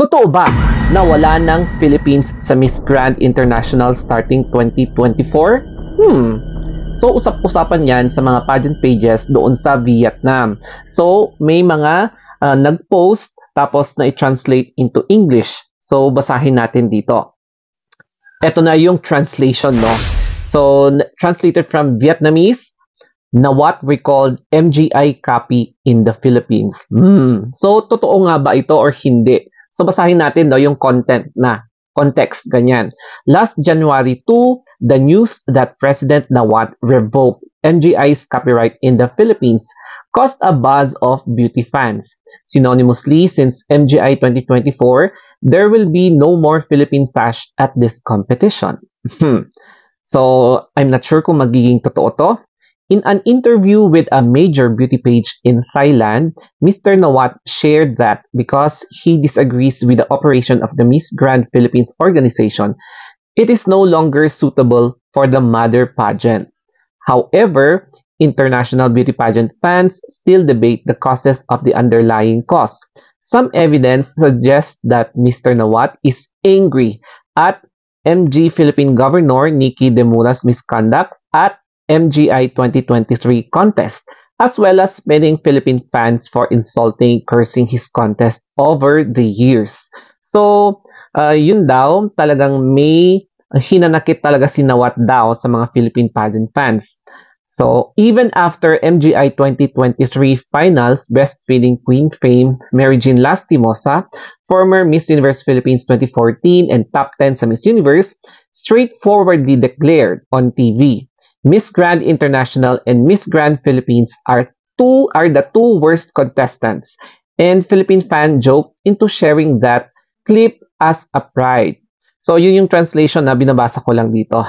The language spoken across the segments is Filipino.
Totoo ba na wala ng Philippines sa Miss Grand International starting 2024? So, usap-usapan yan sa mga pageant pages doon sa Vietnam. So, may mga nag-post tapos na i-translate into English. So, basahin natin dito. Ito na yung translation, no? So, translated from Vietnamese, na what we called MGI copy in the Philippines. So, totoo nga ba ito or hindi? So, basahin natin yung context, ganyan. Last January 2, the news that President Nawat revoked MGI's copyright in the Philippines caused a buzz of beauty fans. Synonymously, since MGI 2024, there will be no more Philippine sash at this competition. So, I'm not sure kung magiging totoo to. In an interview with a major beauty page in Thailand, Mr. Nawat shared that because he disagrees with the operation of the Miss Grand Philippines organization, it is no longer suitable for the mother pageant. However, international beauty pageant fans still debate the causes of the underlying cause. Some evidence suggests that Mr. Nawat is angry at MG Philippine Governor Nikki Demura's misconduct at MGI 2023 contest, as well as many Philippine fans for insulting, cursing his contest over the years. So, yun daw, talagang may hinanakit talaga si Nawat daw sa mga Philippine pageant fans. So, even after MGI 2023 finals, breastfeeding queen fame Mary Jean Lastimosa, former Miss Universe Philippines 2014 and top 10 sa Miss Universe, straightforwardly declared on TV, Miss Grand International and Miss Grand Philippines are the two worst contestants, and Philippine fan joked into sharing that clip as a pride. So, yun yung translation na binabasa ko lang dito.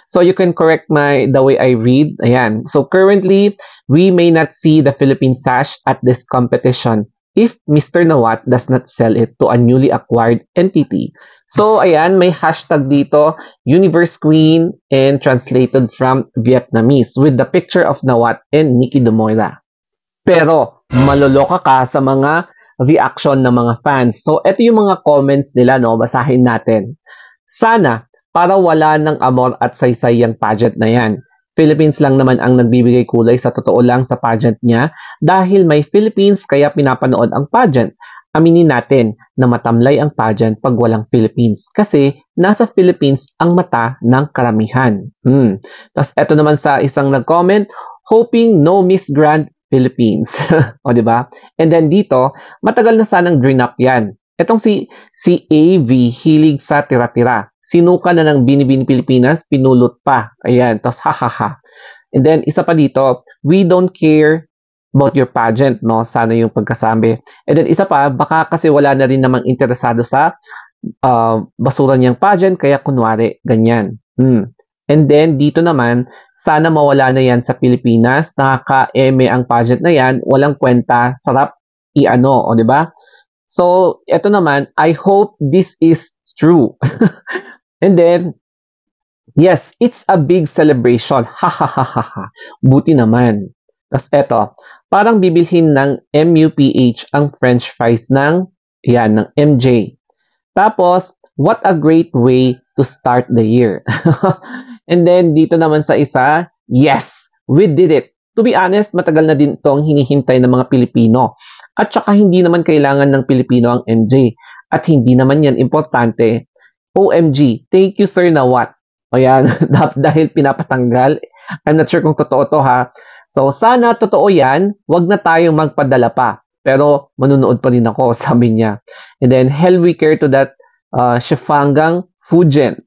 So, you can correct the way I read. Ayan. So, currently, we may not see the Philippine sash at this competition if Mr. Nawat does not sell it to a newly acquired entity. So, ayan, may hashtag dito, Universe Queen, and translated from Vietnamese with the picture of Nawat and Nikki Demoira. Pero, maloloka ka sa mga reaction ng mga fans. So, ito yung mga comments nila, no? Basahin natin. Sana, para wala ng amor at saysay yung pageant na yan. Philippines lang naman ang nagbibigay kulay sa totoo lang sa pageant niya dahil may Philippines kaya pinapanood ang pageant. Aminin natin na matamlay ang pageant pag walang Philippines kasi nasa Philippines ang mata ng karamihan. Tapos eto naman sa isang nag-comment, hoping no Miss Grand Philippines. O, diba? And then dito, matagal na sanang drain up yan. Etong si AV, hilig sa tira-tira. Sinuka na ng Binibini Pilipinas, pinulot pa. Ayan, tapos ha. And then, isa pa dito, we don't care about your pageant, no? Sana yung pagkasabi. And then, isa pa, baka kasi wala na rin namang interesado sa basura niyang pageant, kaya kunwari, ganyan. And then, dito naman, sana mawala na yan sa Pilipinas. Nakaka-eme ang pageant na yan. Walang kwenta. Sarap i-ano. O, diba? So, eto naman, I hope this is true. And then, yes, it's a big celebration. Ha. Buti naman. Tapos eto, parang bibilhin ng MUPH ang French fries ng MJ. Tapos, what a great way to start the year. And then, dito naman sa isa, yes, we did it. To be honest, matagal na din itong hinihintay ng mga Pilipino. At saka hindi naman kailangan ng Pilipino ang MJ. At hindi naman yan importante. OMG, thank you Sir Nawat. Ayan, dahil pinapatanggal. I'm not sure kung totoo to ha. So, sana totoo yan. Wag na tayong magpadala pa. Pero, manunood pa rin ako, sabi niya. And then, hell we care to that Shifangang Fujian.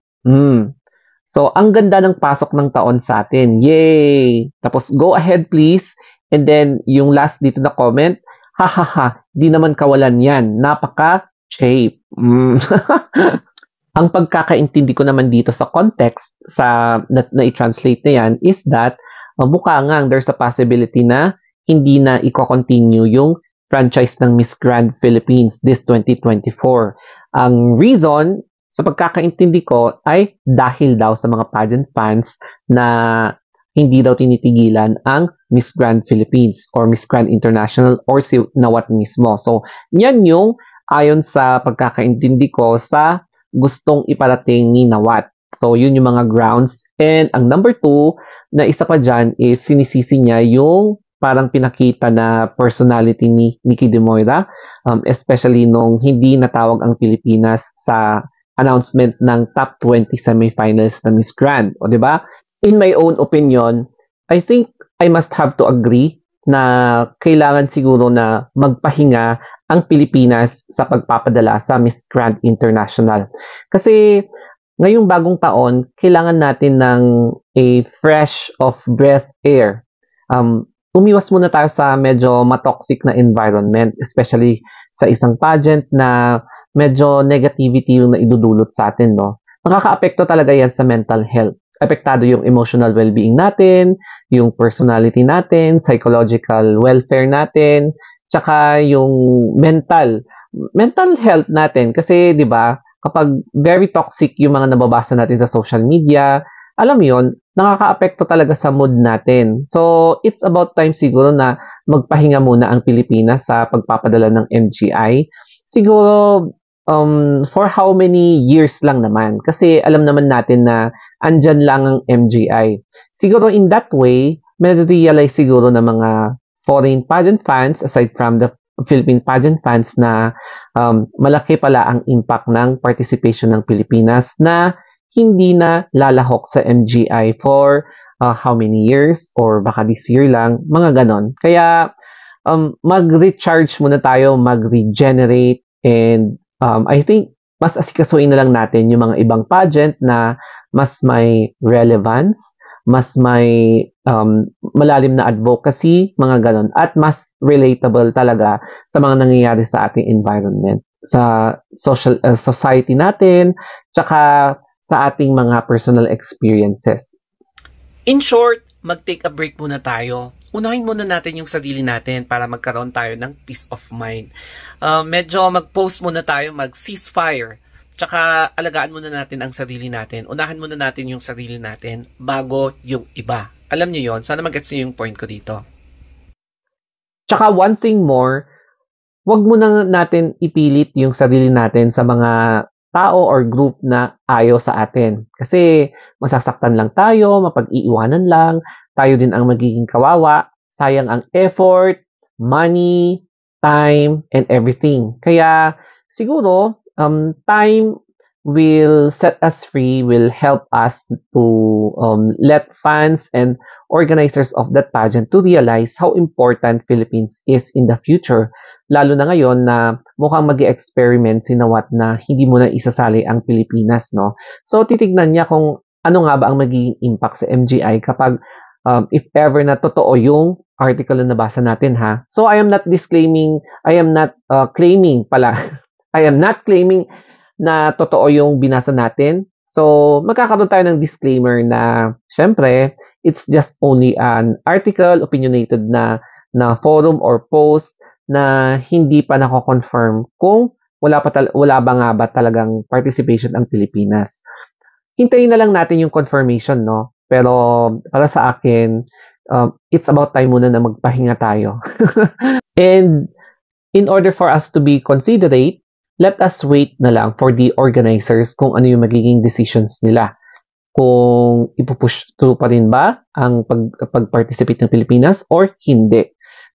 So, ang ganda ng pasok ng taon sa atin. Yay! Tapos, go ahead please. And then, yung last dito na comment, ha, di naman kawalan yan. Napaka-shape. Ang pagkakaintindi ko naman dito sa context na i-translate na yan is that mukha nga there's a possibility na hindi na i-continue yung franchise ng Miss Grand Philippines this 2024. Ang reason sa pagkakaintindi ko ay dahil daw sa mga pageant fans na hindi daw tinitigilan ang Miss Grand Philippines or Miss Grand International or si Nawat mismo. So, yan yung ayon sa pagkakaintindi ko sa gustong iparating ni Nawat. So, yun yung mga grounds. And ang number two, na isa pa dyan is sinisisi niya yung parang pinakita na personality ni Nikki de Moira, especially nung hindi natawag ang Pilipinas sa announcement ng top 20 semifinals na Miss Grand. O, di ba? In my own opinion, I think I must have to agree na kailangan siguro na magpahinga ang Pilipinas sa pagpapadala sa Miss Grand International. Kasi ngayong bagong taon, kailangan natin ng a fresh of breath air. Umiwas muna tayo sa medyo matoxic na environment, especially sa isang pageant na medyo negativity yung naidudulot sa atin, no? Nakakaapekto talaga yan sa mental health. Apektado yung emotional well-being natin, yung personality natin, psychological welfare natin, tsaka yung mental health natin. Kasi, di ba, kapag very toxic yung mga nababasa natin sa social media, alam mo yun, nakakaapekto talaga sa mood natin. So, it's about time siguro na magpahinga muna ang Pilipinas sa pagpapadala ng MGI. Siguro, for how many years lang naman? Kasi alam naman natin na andyan lang ang MGI. Siguro in that way, may realize siguro ng mga foreign pageant fans, aside from the Philippine pageant fans, na malaki pala ang impact ng participation ng Pilipinas na hindi na lalahok sa MGI for how many years or baka this year lang, mga ganon. Kaya mag-recharge muna tayo, mag-regenerate, and I think mas asikasuin na lang natin yung mga ibang pageant na mas may relevance, mas may malalim na advocacy, mga ganon, at mas relatable talaga sa mga nangyayari sa ating environment, sa society natin, tsaka sa ating mga personal experiences. In short, mag-take a break muna tayo. Unahin muna natin yung sarili natin para magkaroon tayo ng peace of mind. Medyo mag-post muna tayo, mag-ceasefire. Tsaka alagaan muna natin ang sarili natin. Unahin muna natin yung sarili natin bago yung iba. Alam niyo yon. Sana mag-gets niyo yung point ko dito. Tsaka one thing more, wag muna natin ipilit yung sarili natin sa mga tao or group na ayaw sa atin. Kasi masasaktan lang tayo, mapag-iiwanan lang, tayo din ang magiging kawawa, sayang ang effort, money, time, and everything. Kaya siguro, time will set us free, will help us to let fans and organizers of that pageant to realize how important Philippines is in the future. Lalo na ngayon na mukhang mag-experiment si Nawat na hindi mo na isasali ang Pilipinas, no? So, titignan niya kung ano nga ba ang magiging impact sa MGI kapag if ever na totoo yung article na nabasa natin, ha? So, I am not claiming na totoo yung binasa natin. So, magkakaroon tayo ng disclaimer na, syempre, it's just only an article, opinionated na forum or post na hindi pa nako-confirm kung wala ba nga ba talagang participation ang Pilipinas. Hintayin na lang natin yung confirmation, no? Pero para sa akin, it's about time muna na magpahinga tayo. And in order for us to be considerate, let us wait na lang for the organizers kung ano yung magiging decisions nila. Kung ipupush through pa rin ba ang pag-participate ng Pilipinas or hindi.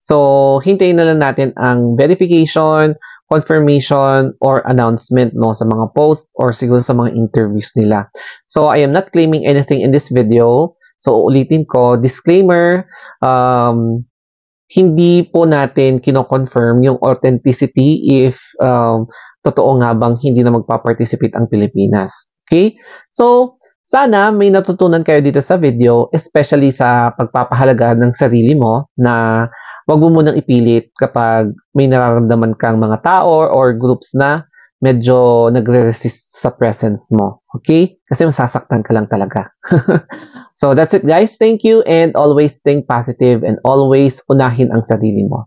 So, hintayin na lang natin ang verification, confirmation, or announcement, no, sa mga posts or siguro sa mga interviews nila. So, I am not claiming anything in this video. So, ulitin ko, disclaimer, hindi po natin kino-confirm yung authenticity if totoo nga bang hindi na magpa-participate ang Pilipinas. Okay? So, sana may natutunan kayo dito sa video, especially sa pagpapahalaga ng sarili mo, na wag mo munang ipilit kapag may nararamdaman kang mga tao or groups na medyo nagre-resist sa presence mo. Okay? Kasi masasaktan ka lang talaga. So that's it, guys. Thank you, and always think positive and always unahin ang sarili mo.